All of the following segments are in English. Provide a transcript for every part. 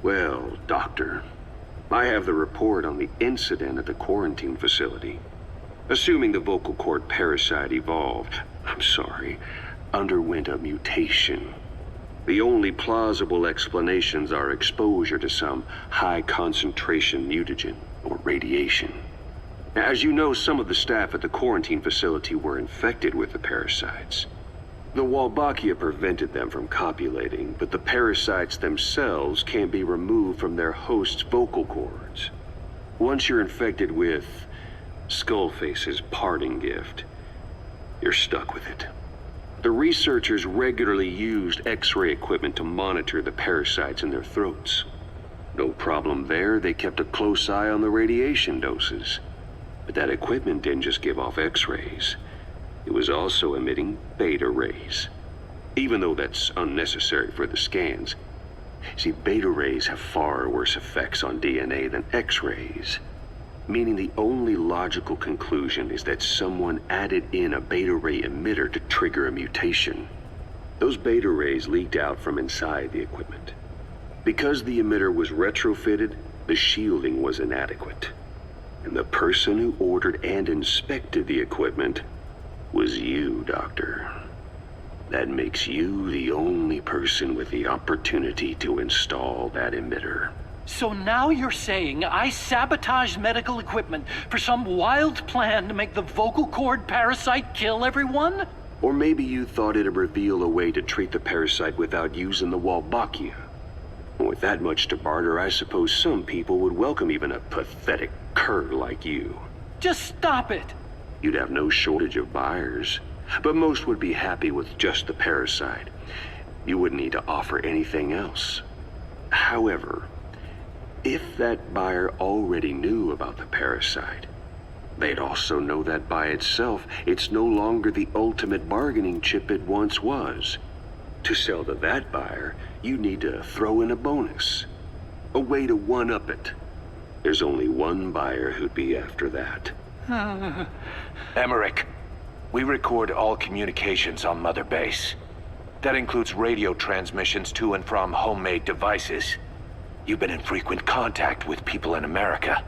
Well, Doctor, I have the report on the incident at the quarantine facility. Assuming the vocal cord parasite underwent a mutation. The only plausible explanations are exposure to some high-concentration mutagen, or radiation. As you know, some of the staff at the quarantine facility were infected with the parasites. The Wolbachia prevented them from copulating, but the parasites themselves can't be removed from their host's vocal cords. Once you're infected with Skullface's parting gift, you're stuck with it. The researchers regularly used X-ray equipment to monitor the parasites in their throats. No problem there, they kept a close eye on the radiation doses. But that equipment didn't just give off X-rays. It was also emitting beta rays. Even though that's unnecessary for the scans. See, beta rays have far worse effects on DNA than X-rays. Meaning the only logical conclusion is that someone added in a beta ray emitter to trigger a mutation. Those beta rays leaked out from inside the equipment. Because the emitter was retrofitted, the shielding was inadequate. And the person who ordered and inspected the equipment was you, Doctor. That makes you the only person with the opportunity to install that emitter. So now you're saying I sabotaged medical equipment for some wild plan to make the vocal cord parasite kill everyone? Or maybe you thought it'd reveal a way to treat the parasite without using the Wolbachia. With that much to barter, I suppose some people would welcome even a pathetic cur like you. Just stop it! You'd have no shortage of buyers, but most would be happy with just the parasite. You wouldn't need to offer anything else. However, if that buyer already knew about the parasite, they'd also know that by itself, it's no longer the ultimate bargaining chip it once was. To sell to that buyer, you need to throw in a bonus. A way to one-up it. There's only one buyer who'd be after that. Emmerich, we record all communications on Mother Base. That includes radio transmissions to and from homemade devices. You've been in frequent contact with people in America.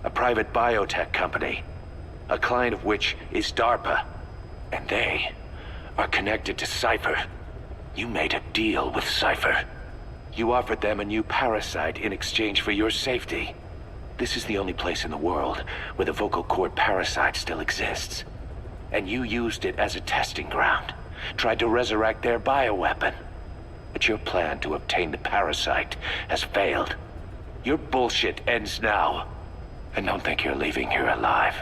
A private biotech company. A client of which is DARPA. And they are connected to Cypher. You made a deal with Cypher. You offered them a new parasite in exchange for your safety. This is the only place in the world where the vocal cord parasite still exists. And you used it as a testing ground. Tried to resurrect their bioweapon. But your plan to obtain the parasite has failed. Your bullshit ends now. And don't think you're leaving here alive.